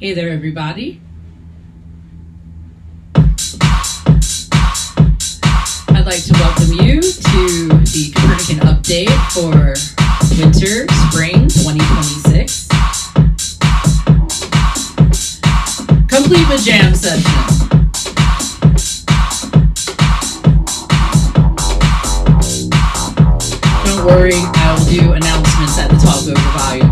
Hey there, everybody. I'd like to welcome you to the Copernican update for winter, spring 2026. Complete with jam session. Don't worry, I will do announcements at the top over volume.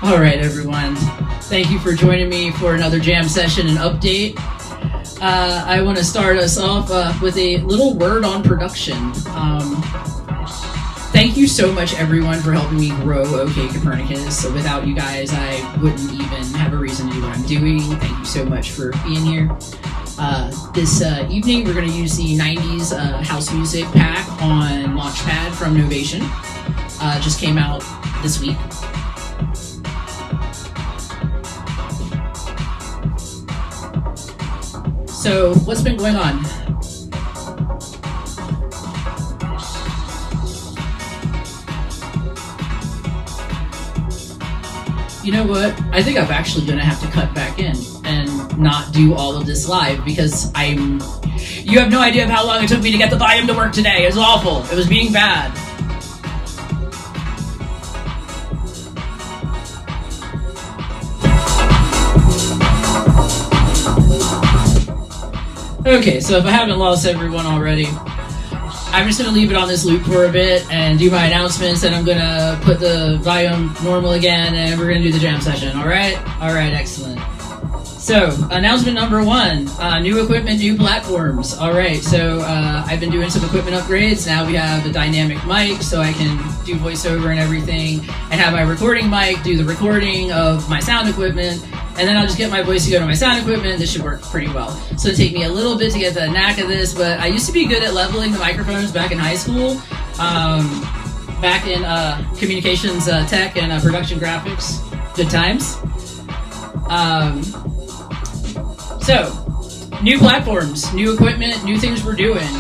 All right, everyone. Thank you for joining me for another jam session and update. I want to start us off with a little word on production. Thank you so much, everyone, for helping me grow OK Copernicus. So without you guys, I wouldn't even have a reason to do what I'm doing. Thank you so much for being here. This evening, we're going to use the 90s house music pack on Launchpad from Novation. Just came out this week. So, what's been going on? You know what? I think I'm actually going to have to cut back in and not do all of this live because you have no idea of how long it took me to get the volume to work today. It was awful. It was being bad. Okay, so if I haven't lost everyone already, I'm just going to leave it on this loop for a bit and do my announcements, and I'm going to put the volume normal again, and we're going to do the jam session, alright? Alright, excellent. So, announcement number 1, new equipment, new platforms. Alright, so I've been doing some equipment upgrades. Now we have a dynamic mic, so I can do voiceover and everything, and have my recording mic do the recording of my sound equipment. And then I'll just get my voice to go to my sound equipment. This should work pretty well. So it'll take me a little bit to get the knack of this, but I used to be good at leveling the microphones back in high school, back in communications tech and production graphics. Good times. So, new platforms, new equipment, new things we're doing.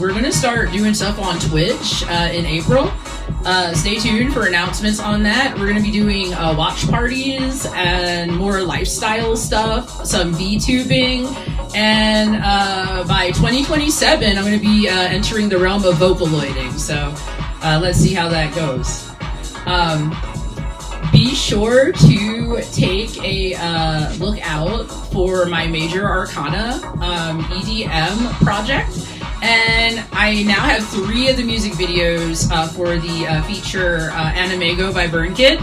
We're going to start doing stuff on Twitch in April. Stay tuned for announcements on that. We're going to be doing watch parties and more lifestyle stuff, some VTubing, and by 2027, I'm going to be entering the realm of Vocaloiding. So let's see how that goes. Be sure to take a look out for my Major Arcana EDM project. And I now have 3 of the music videos for the feature Animego by Bangin,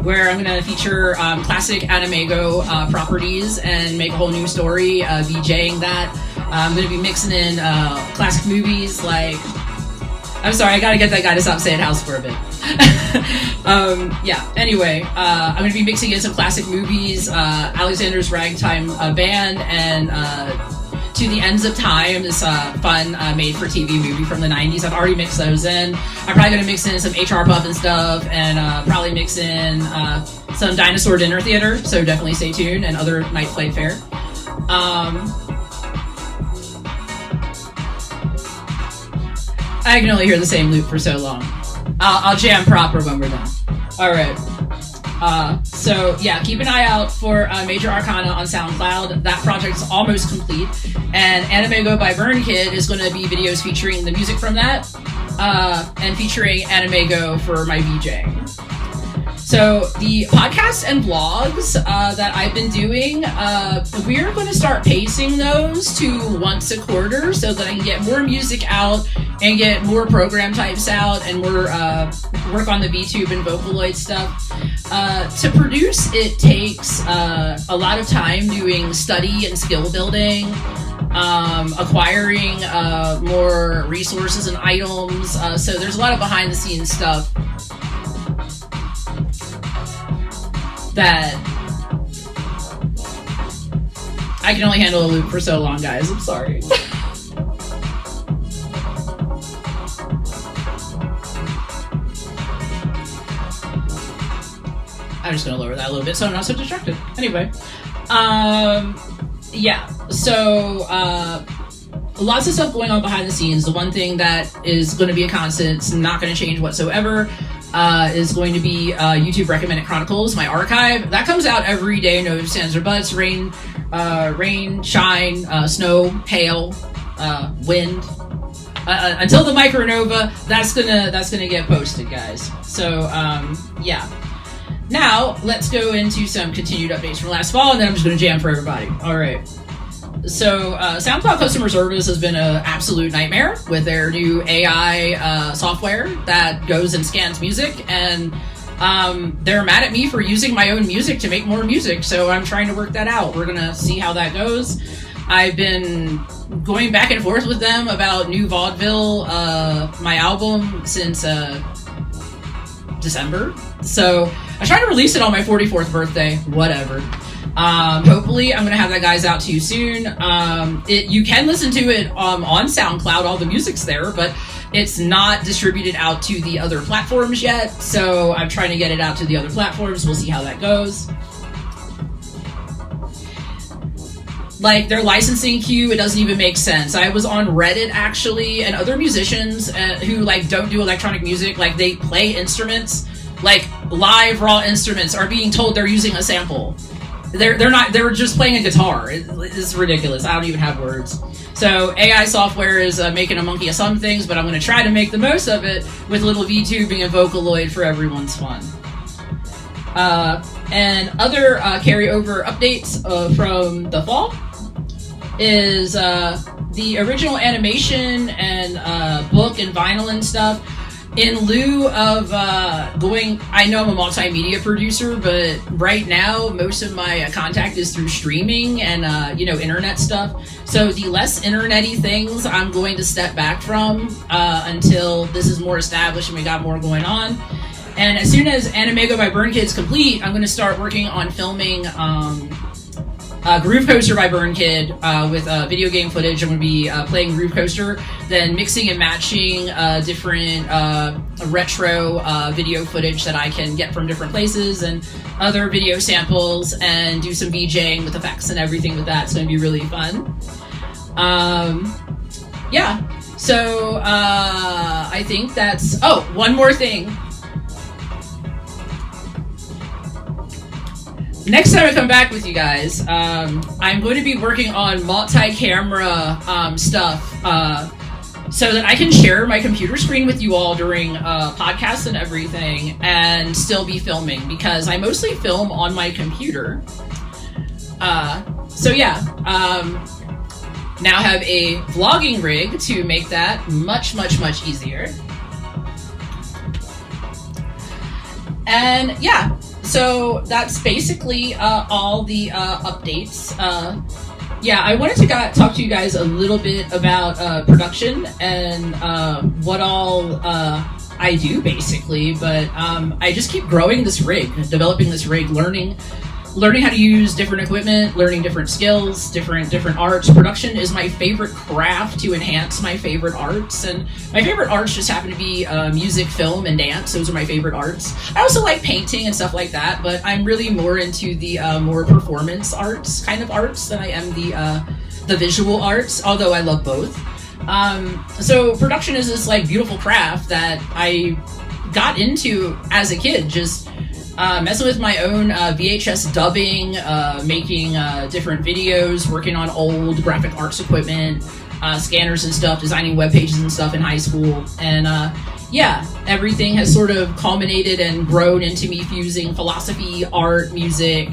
where I'm going to feature classic Animego properties and make a whole new story, VJing that. I'm going to be mixing in classic movies like... I'm sorry, I got to get that guy to stop saying house for a bit. Yeah, anyway, I'm going to be mixing in some classic movies, Alexander's Ragtime Band, and... To the Ends of Time, this fun made-for-TV movie from the 90s. I've already mixed those in. I'm probably going to mix in some HR Puff and stuff, and probably mix in some Dinosaur Dinner Theater, so definitely stay tuned, and other Night Flight Fare. I can only hear the same loop for so long. I'll jam proper when we're done. Alright. So yeah, keep an eye out for Major Arcana on SoundCloud. That project's almost complete. And Animego by Bangin is going to be videos featuring the music from that, and featuring Animego for my VJing. So the podcasts and vlogs that I've been doing, we're going to start pacing those to once a quarter so that I can get more music out and get more program types out and more work on the VTube and Vocaloid stuff. To produce, it takes a lot of time doing study and skill building, acquiring more resources and items. So there's a lot of behind the scenes stuff that I can only handle a loop for so long, guys. I'm sorry. I'm just gonna lower that a little bit so I'm not so distracted. Anyway, yeah. So lots of stuff going on behind the scenes. The one thing that is going to be a constant, it's not going to change whatsoever, is going to be YouTube Recommended Chronicles, my archive. That comes out every day, no ifs, ands, or buts. Rain, shine, snow, hail, wind. Until the micronova, that's gonna get posted, guys. So yeah. Now let's go into some continued updates from last fall, and then I'm just gonna jam for everybody. All right. So SoundCloud customer service has been an absolute nightmare with their new AI software that goes and scans music, and they're mad at me for using my own music to make more music, so I'm trying to work that out. We're gonna see how that goes. I've been going back and forth with them about new vaudeville, my album, since December. So I tried to release it on my 44th birthday, whatever. Hopefully I'm gonna have that guys out to you soon. You can listen to it on SoundCloud, all the music's there, but it's not distributed out to the other platforms yet, so I'm trying to get it out to the other platforms. We'll see how that goes. Like, their licensing queue, it doesn't even make sense. I was on Reddit, actually, and other musicians who, like, don't do electronic music, like, they play instruments, like, live raw instruments, are being told they're using a sample. They're just playing a guitar. It's ridiculous. I don't even have words. So AI software is making a monkey of some things, but I'm going to try to make the most of it with a little VTubing and Vocaloid for everyone's fun. And other carryover updates from the fall is the original animation and book and vinyl and stuff. In lieu of I know I'm a multimedia producer, but right now most of my contact is through streaming and internet stuff. So the less internet-y things I'm going to step back from until this is more established and we got more going on. And as soon as Alchemical by Burn Kid's complete, I'm going to start working on filming Groove Coaster by Burn Kid with video game footage. I'm going to be playing Groove Coaster, then mixing and matching different retro video footage that I can get from different places and other video samples, and do some VJing with effects and everything with that. It's going to be really fun. Yeah, so I think that's... Oh, one more thing. Next time I come back with you guys, I'm going to be working on multi-camera stuff so that I can share my computer screen with you all during podcasts and everything and still be filming, because I mostly film on my computer. So yeah, now have a vlogging rig to make that much, much, much easier. And yeah. So that's basically all the updates. Yeah, I wanted to talk to you guys a little bit about production and what all I do, basically. But I just keep growing this rig, developing this rig, learning how to use different equipment, learning different skills, different arts. Production is my favorite craft to enhance my favorite arts, and my favorite arts just happen to be music, film, and dance. Those are my favorite arts. I also like painting and stuff like that, but I'm really more into the more performance arts kind of arts than I am the visual arts, although I love both. So production is this like beautiful craft that I got into as a kid, just messing with my own VHS dubbing, making different videos, working on old graphic arts equipment, scanners and stuff, designing web pages and stuff in high school. And yeah, everything has sort of culminated and grown into me fusing philosophy, art, music,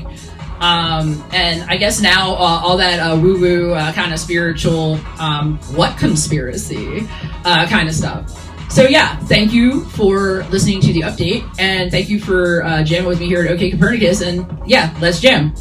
and I guess now all that woo-woo kind of spiritual, what conspiracy kind of stuff. So yeah, thank you for listening to the update, and thank you for jamming with me here at OK Copernicus, and yeah, let's jam.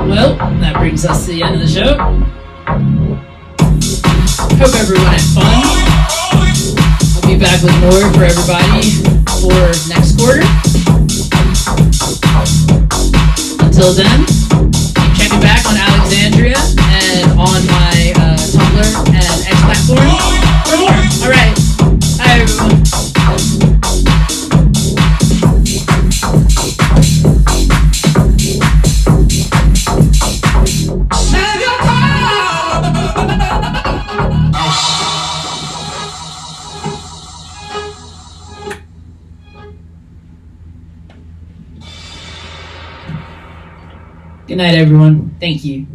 Well, that brings us to the end of the show. Hope everyone had fun. I'll be back with more for everybody for next quarter. Until then, keep checking back on Alexandria and on my Tumblr and X platform for more. All right. Bye, everyone. Good night, everyone. Thank you.